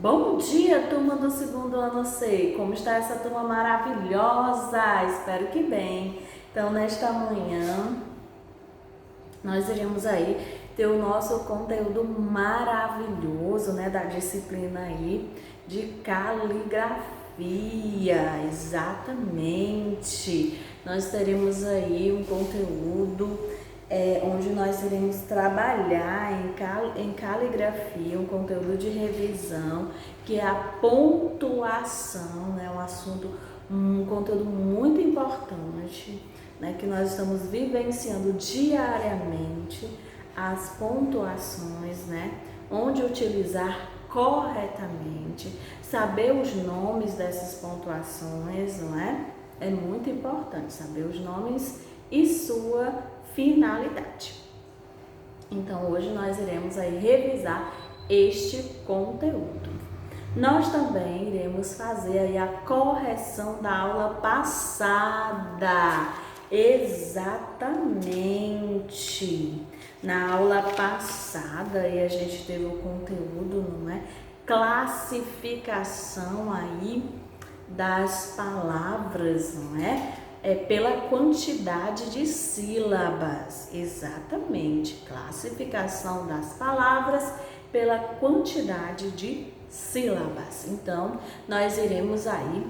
Bom dia, turma do segundo ano C. Como está essa turma maravilhosa? Espero que bem. Então, nesta manhã, nós iremos aí ter o nosso conteúdo maravilhoso, né, da disciplina aí de caligrafia. Exatamente. Nós teremos aí um conteúdo onde nós iremos trabalhar em caligrafia, um conteúdo de revisão, que é a pontuação, né? Um conteúdo muito importante, né? Que nós estamos vivenciando diariamente, as pontuações, né? Onde utilizar corretamente, saber os nomes dessas pontuações, não é? É muito importante saber os nomes e sua finalidade. Então, hoje nós iremos aí revisar este conteúdo. Nós também iremos fazer aí a correção da aula passada. Exatamente. Na aula passada aí a gente teve o conteúdo, não é? Classificação aí das palavras, não é? Pela quantidade de sílabas. Exatamente. Classificação das palavras pela quantidade de sílabas. Então, nós iremos aí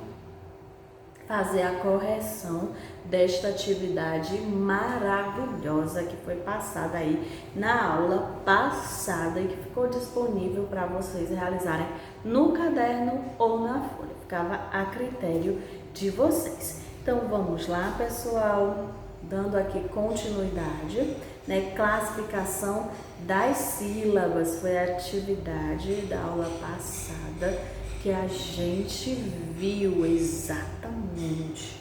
fazer a correção desta atividade maravilhosa que foi passada aí na aula passada e que ficou disponível para vocês realizarem no caderno ou na folha. Ficava a critério de vocês. Então, vamos lá, pessoal, dando aqui continuidade, né? Classificação das sílabas foi a atividade da aula passada que a gente viu exatamente.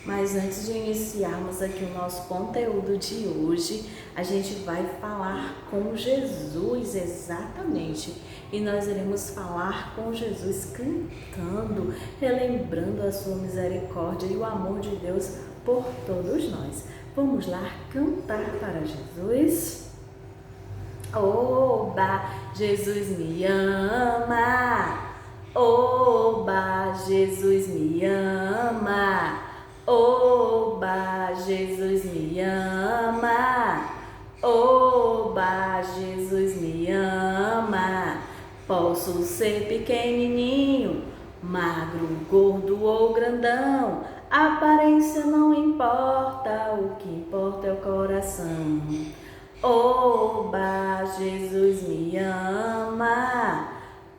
Mas antes de iniciarmos aqui o nosso conteúdo de hoje, a gente vai falar com Jesus, exatamente. E nós iremos falar com Jesus cantando, relembrando a sua misericórdia e o amor de Deus por todos nós. Vamos lá cantar para Jesus? Oba, Jesus me ama. Oba, Jesus me ama. Oba, Jesus me ama. Oba, Jesus me ama. Posso ser pequenininho, magro, gordo ou grandão. A aparência não importa, o que importa é o coração. Oba, Jesus me ama.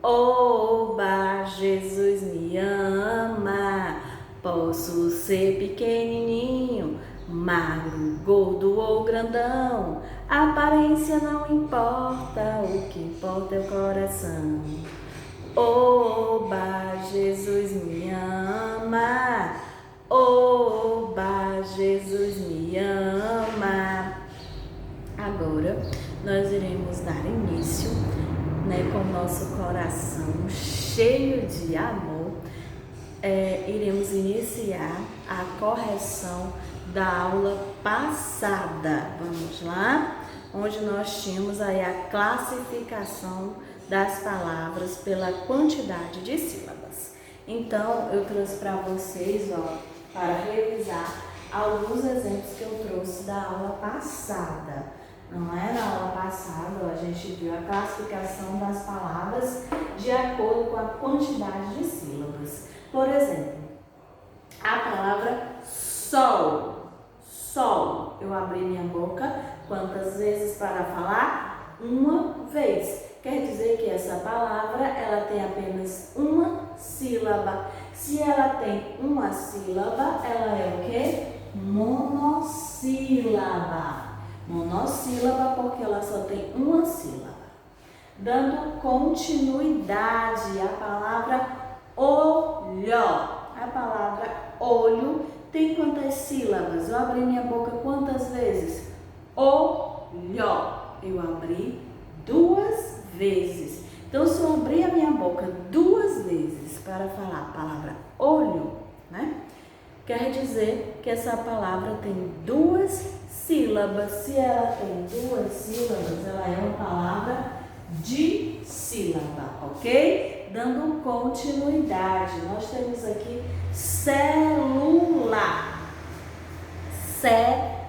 Oba, Jesus me ama. Posso ser pequenininho, magro, gordo ou grandão. A aparência não importa, o que importa é o coração. Oba, Jesus me ama. Oba, Jesus me ama. Agora nós iremos dar início, né, com o nosso coração cheio de amor. Iremos iniciar a correção da aula passada. Vamos lá? Onde nós tínhamos aí a classificação das palavras pela quantidade de sílabas. Então, eu trouxe para vocês, para revisar alguns exemplos que eu trouxe da aula passada. Não é? Na aula passada, a gente viu a classificação das palavras de acordo com a quantidade de sílabas. Por exemplo, a palavra sol. Sol. Eu abri minha boca quantas vezes para falar? Uma vez. Quer dizer que essa palavra, ela tem apenas uma sílaba. Se ela tem uma sílaba, ela é o quê? Monossílaba. Monossílaba porque ela só tem uma sílaba. Dando continuidade, a palavra olho. A palavra olho tem quantas sílabas? Eu abri minha boca quantas vezes? Olho. Eu abri 2 vezes. Então, se eu abrir a minha boca 2 vezes para falar a palavra olho, né? Quer dizer que essa palavra tem 2 sílabas. Se ela tem 2 sílabas, ela é uma palavra dissílaba, ok? dando continuidade, nós temos aqui célula. Célula.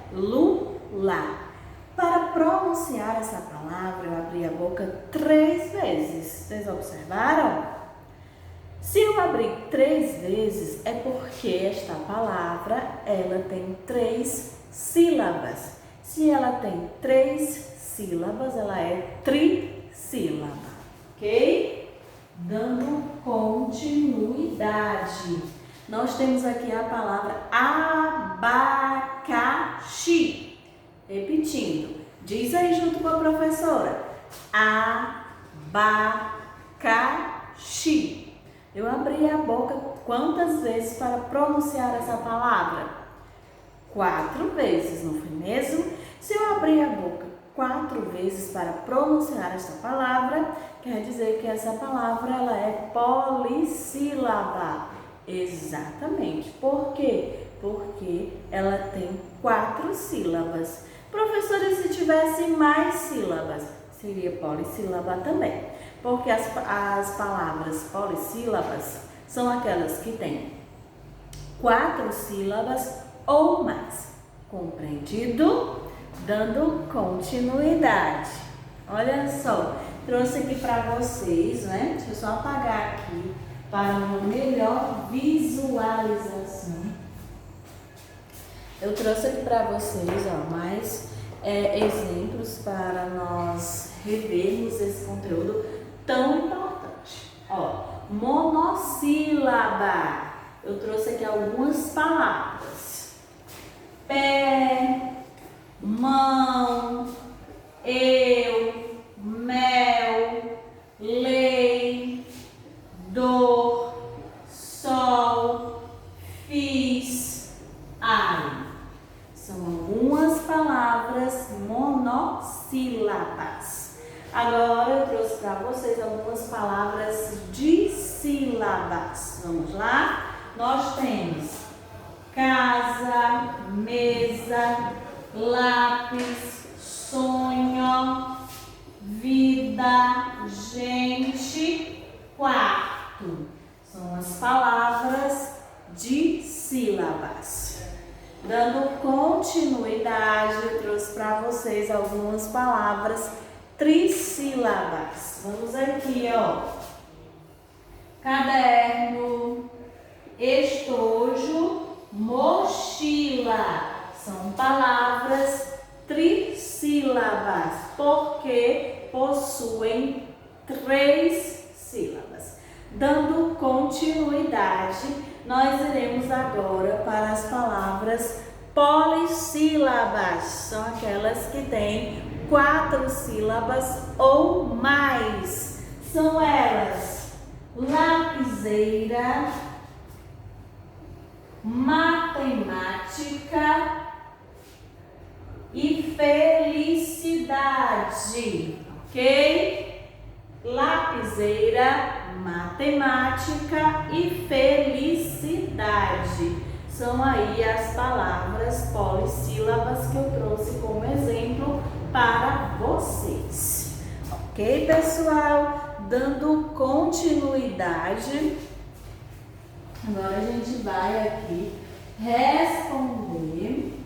Para pronunciar essa palavra, eu abri a boca 3 vezes. Vocês observaram? Se eu abrir 3 vezes, é porque esta palavra, ela tem 3 sílabas. Se ela tem 3 sílabas, ela é trissílaba, ok? Dando continuidade. Nós temos aqui a palavra abacaxi. Repetindo, diz aí junto com a professora, abacaxi. Eu abri a boca quantas vezes para pronunciar essa palavra? 4 vezes, não foi mesmo? Se eu abrir a boca 4 vezes para pronunciar esta palavra, quer dizer que essa palavra ela é polissílaba. Exatamente. Por quê? Porque ela tem 4 sílabas. Professora, se tivesse mais sílabas, seria polissílaba também. Porque as palavras polissílabas são aquelas que têm 4 sílabas ou mais. Compreendido? Dando continuidade. Olha só, trouxe aqui para vocês, né? Deixa eu só apagar aqui para uma melhor visualização. Eu trouxe aqui para vocês, ó, mais exemplos para nós revermos esse conteúdo tão importante. Ó, monossílaba. Eu trouxe aqui algumas palavras. Pé, mão, eu, mel, lei, dor, sol, fiz, ai. São algumas palavras monossílabas. Agora eu trouxe para vocês algumas palavras dissílabas. Vamos lá? Nós temos casa, mesa, lápis, sonho, vida, gente, quarto. São as palavras dissílabas. Dando continuidade, eu trouxe para vocês algumas palavras trissílabas. Vamos aqui, ó. Caderno, estojo, mochila. São palavras trissílabas, porque possuem 3 sílabas. Dando continuidade, nós iremos agora para as palavras polissílabas. São aquelas que têm 4 sílabas ou mais. São elas: lapiseira, matemática e felicidade, ok? Lapiseira, matemática e felicidade. São aí as palavras polissílabas que eu trouxe como exemplo para vocês. Ok, pessoal? Dando continuidade, agora a gente vai aqui responder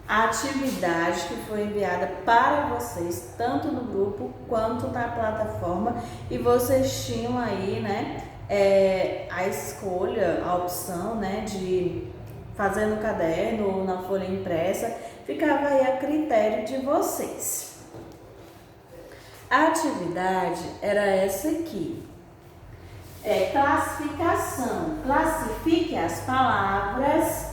a atividade que foi enviada para vocês, tanto no grupo quanto na plataforma, e vocês tinham aí, né, a escolha, a opção, né, de fazer no caderno ou na folha impressa, ficava aí a critério de vocês. A atividade era essa aqui. Classificação. Classifique as palavras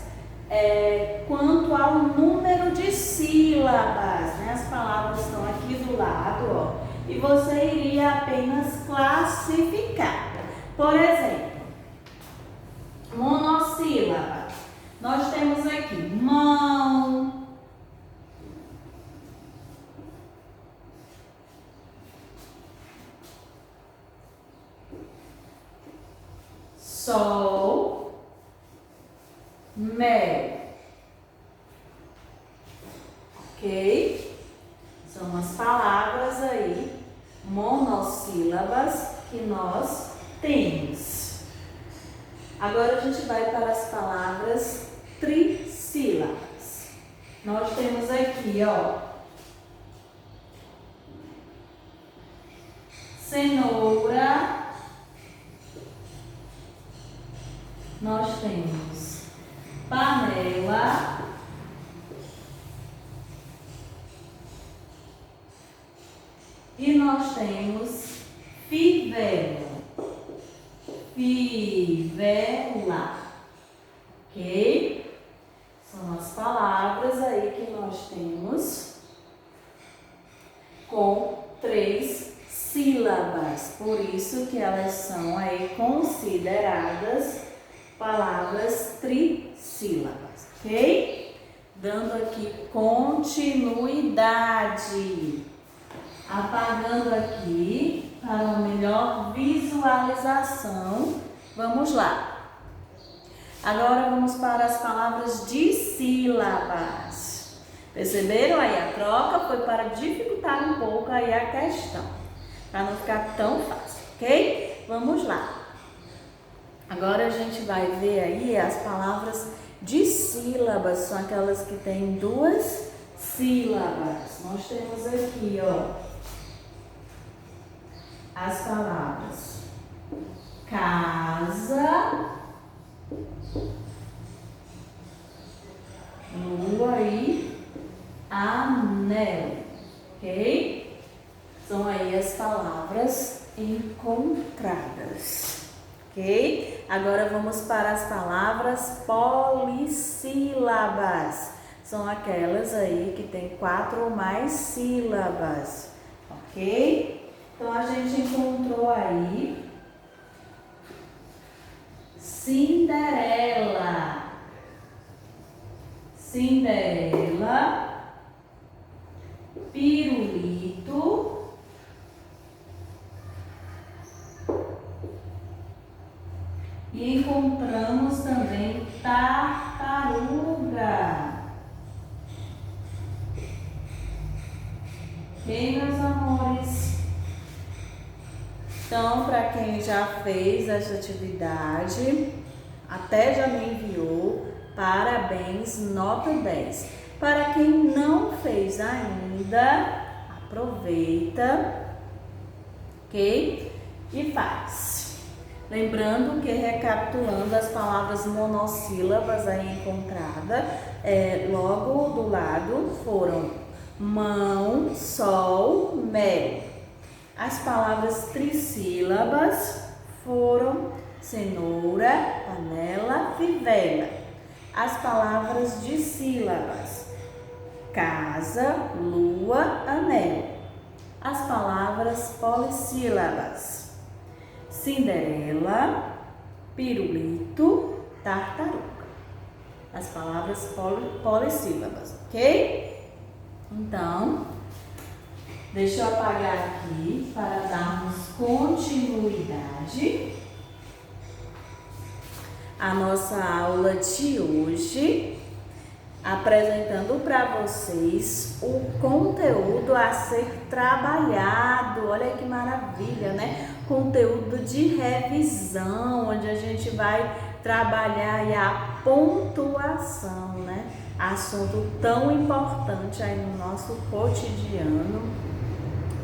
quanto ao número de sílabas, né? As palavras estão aqui do lado, ó, e você iria apenas classificar. Por exemplo, monossílaba. Nós temos aqui mão, sol, mel, ok? monossílabas que nós temos. Agora a gente vai para as palavras trissílabas. Nós temos aqui, ó, cenoura. Nós temos panela. E nós temos fivela. Fivela. Ok? São as palavras aí que nós temos com 3 sílabas. Por isso que elas são aí consideradas palavras trissílabas. Ok? Dando aqui continuidade. Apagando aqui para uma melhor visualização. Vamos lá. Agora vamos para as palavras dissílabas. Perceberam aí? A troca foi para dificultar um pouco aí a questão, para não ficar tão fácil, ok? Vamos lá. Agora a gente vai ver aí as palavras dissílabas, são aquelas que têm 2 sílabas. Nós temos aqui, ó, as palavras casa, lua e anel, ok? São aí as palavras encontradas, ok? Agora vamos para as palavras polissílabas. São aquelas aí que tem 4 ou mais sílabas, ok? Então, a gente encontrou aí Cinderela, Cinderela, pirulito, e encontramos também tartaruga. Ok, meus amores? Então, para quem já fez essa atividade, até já me enviou, parabéns, nota 10. Para quem não fez ainda, aproveita, ok? E faz. Lembrando que, recapitulando as palavras monossílabas aí encontradas, logo do lado foram mão, sol, mel. As palavras trissílabas foram cenoura, panela, fivela. As palavras dissílabas, casa, lua, anel. As palavras polissílabas, Cinderela, pirulito, tartaruga. As palavras polissílabas, ok? Então, deixa eu apagar aqui para darmos continuidade à nossa aula de hoje, apresentando para vocês o conteúdo a ser trabalhado. Olha que maravilha, né? Conteúdo de revisão, onde a gente vai trabalhar aí a pontuação, né? Assunto tão importante aí no nosso cotidiano,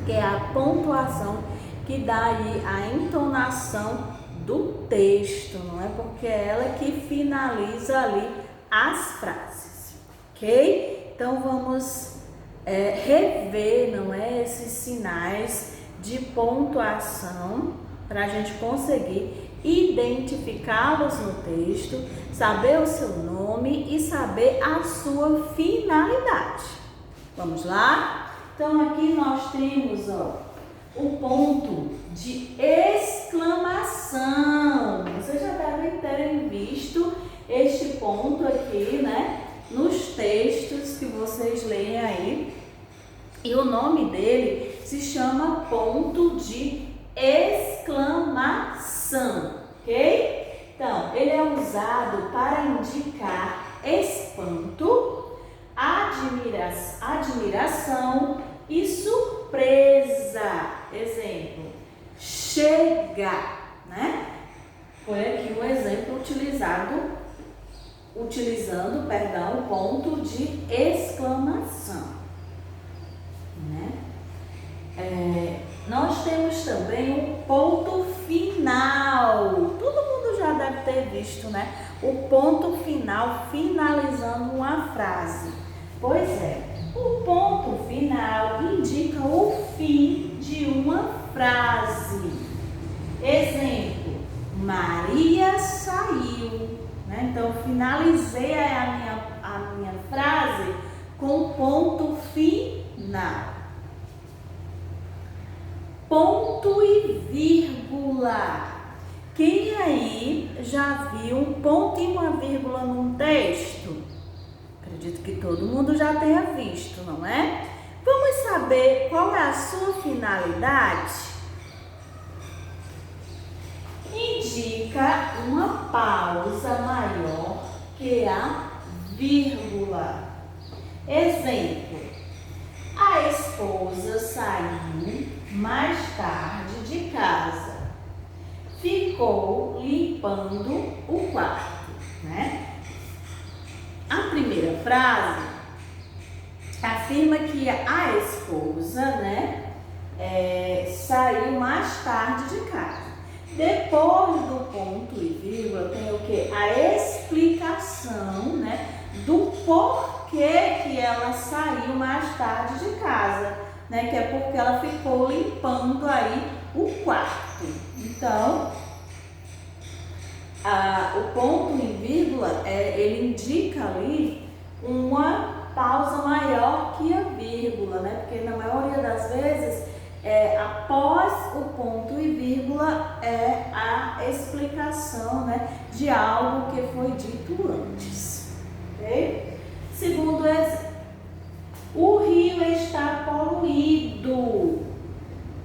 que é a pontuação, que dá aí a entonação do texto, não é? Porque é ela que finaliza ali as frases, ok? Então vamos rever, não é? Esses sinais de pontuação para a gente conseguir identificá-los no texto, saber o seu nome e saber a sua finalidade. Vamos lá? Então aqui nós temos, ó, o ponto de exclamação. Vocês já devem ter visto este ponto aqui, né, nos textos que vocês leem aí. E o nome dele se chama ponto de exclamação, ok? Então, ele é usado para indicar espanto, admiração e surpresa. Exemplo. utilizando, perdão, o ponto de exclamação, né? Nós temos também o ponto final. Todo mundo já deve ter visto, né? O ponto final finalizando uma frase. Pois é, o ponto final indica o fim de uma frase. Exemplo, Maria saiu. Né? Então, finalizei a minha frase com ponto final. Ponto e vírgula. Quem aí já viu um ponto e uma vírgula num texto? Acredito que todo mundo já tenha visto, não é? Vamos saber qual é a sua finalidade? Indica uma pausa maior que a vírgula. Exemplo, a esposa saiu mais tarde de casa. Ficou limpando o quarto, né? A primeira frase afirma que a esposa, né, saiu mais tarde de casa. Depois do ponto e vírgula tem o que? A explicação, né, do porquê que ela saiu mais tarde de casa, né, que é porque ela ficou limpando aí o quarto. Então, o ponto e vírgula, ele indica ali uma pausa maior que a vírgula, né? Porque na maioria das vezes, após o ponto e vírgula, é a explicação, né, de algo que foi dito antes. Ok? Segundo exemplo, o rio está poluído,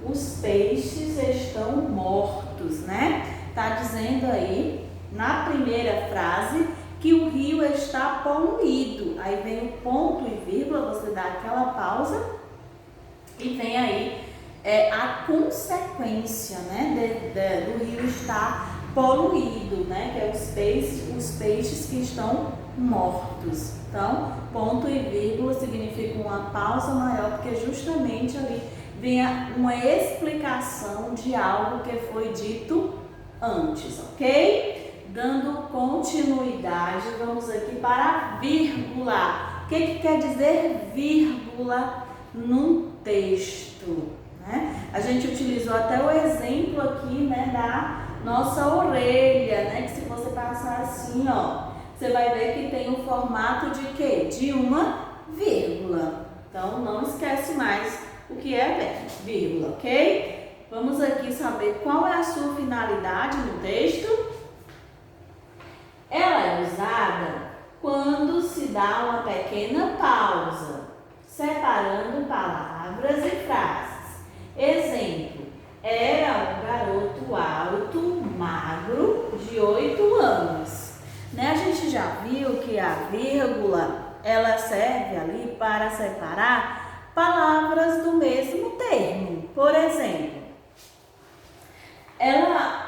os peixes estão mortos, né? Tá dizendo aí, na primeira frase, que o rio está poluído. Aí vem o ponto e vírgula, você dá aquela pausa e vem aí a consequência, né, do rio estar poluído, né, que é os peixes que estão mortos. Então, ponto e vírgula significa uma pausa maior, porque justamente ali vem uma explicação de algo que foi dito antes, ok? Dando continuidade, vamos aqui para a vírgula. O que quer dizer vírgula num texto, né? A gente utilizou até o exemplo aqui, né, da nossa orelha, né? Que se você passar assim, ó, você vai ver que tem um formato de quê? De uma vírgula. Então, não esquece mais o que é vírgula, ok? Vamos aqui saber qual é a sua finalidade no texto. Ela é usada quando se dá uma pequena pausa, separando palavras e frases. Exemplo, era um garoto alto, magro, de 8 anos. Né? A gente já viu que a vírgula, ela serve ali para separar palavras do mesmo termo. Por exemplo, ela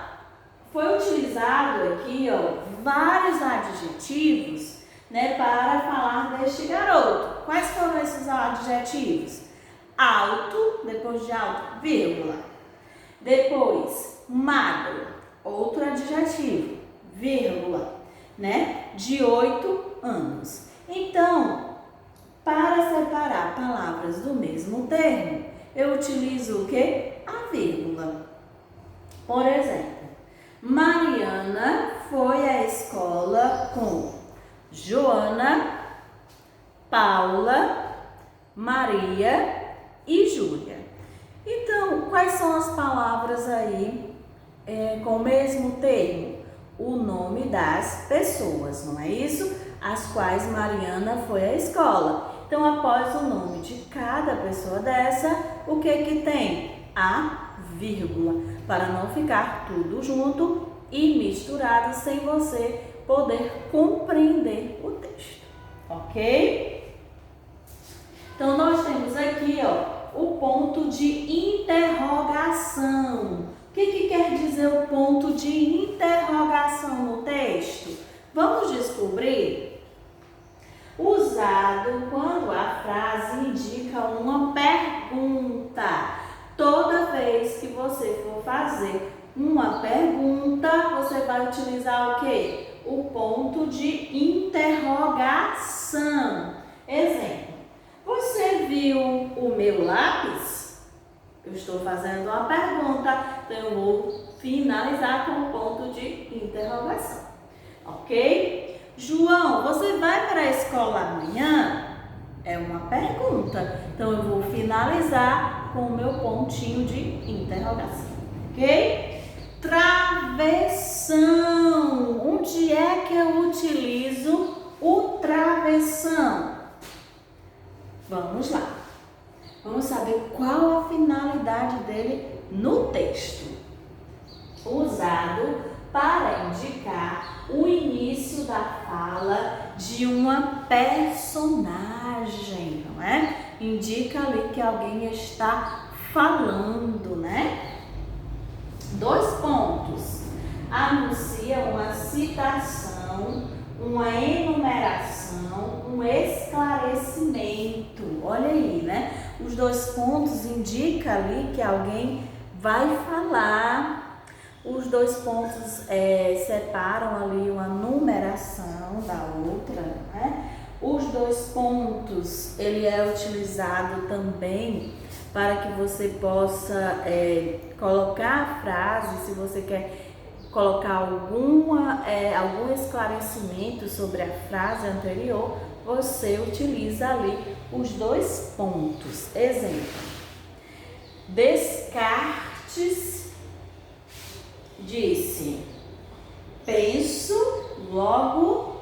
foi utilizado aqui, ó, vários adjetivos, né, para falar deste garoto. Quais foram esses adjetivos? Alto, depois de alto, vírgula. Depois, magro, outro adjetivo, vírgula, né, de 8 anos. Então, para separar palavras do mesmo termo, eu utilizo o quê? A vírgula. Por exemplo, Mariana foi à escola com Joana, Paula, Maria e Júlia. Então, quais são as palavras aí com o mesmo termo? O nome das pessoas, não é isso? As quais Mariana foi à escola. Então, após o nome de cada pessoa dessa, o que tem? A vírgula, para não ficar tudo junto e misturado sem você poder compreender o texto, ok? Então, nós temos aqui, ó, o ponto de interrogação. O que quer dizer o ponto de interrogação no texto? Vamos descobrir usado quando a frase indica uma pergunta. Toda vez que você for fazer uma pergunta, você vai utilizar o quê? O ponto de interrogação. Exemplo, você viu o meu lápis? Eu estou fazendo uma pergunta, então eu vou finalizar com o ponto de interrogação. Ok? João, você vai para a escola amanhã? É uma pergunta, então eu vou finalizar com o meu pontinho de interrogação. Ok? Travessão. Onde é que eu utilizo o travessão? Vamos lá. Vamos saber qual a finalidade dele no texto. Usado para indicar o início da fala de uma personagem, não é? Indica ali que alguém está falando, né? 2 pontos. Anuncia uma citação, uma enumeração, um esclarecimento. Olha aí, né? Os 2 pontos indicam ali que alguém vai falar. Os 2 pontos separam ali uma numeração da outra, né? Os 2 pontos, ele é utilizado também para que você possa colocar a frase, se você quer colocar algum esclarecimento sobre a frase anterior, você utiliza ali os 2 pontos. Exemplo, Descartes disse, penso, logo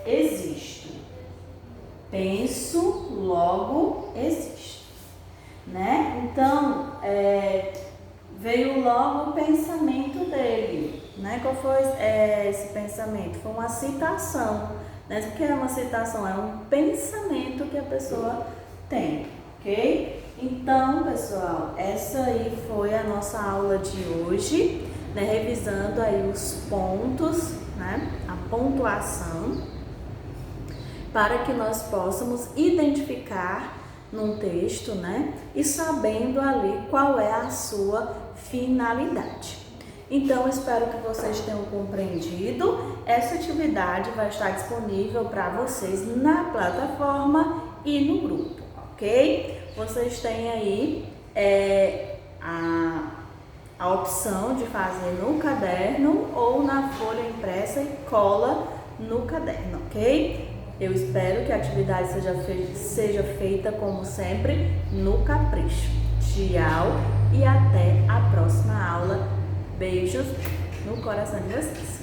existo. Penso, logo existo. Né? Então, veio logo o pensamento dele. Né? Qual foi esse pensamento? Foi uma citação. Né? O que é uma citação? É um pensamento que a pessoa tem. Ok? Então, pessoal, essa aí foi a nossa aula de hoje, né? Revisando aí os pontos, né? A pontuação, para que nós possamos identificar num texto, né? E sabendo ali qual é a sua finalidade. Então, espero que vocês tenham compreendido. Essa atividade vai estar disponível para vocês na plataforma e no grupo, ok? Vocês têm aí a opção de fazer no caderno ou na folha impressa e cola no caderno, ok? Eu espero que a atividade seja feita, como sempre, no capricho. Tchau e até a próxima aula. Beijos no coração de vocês.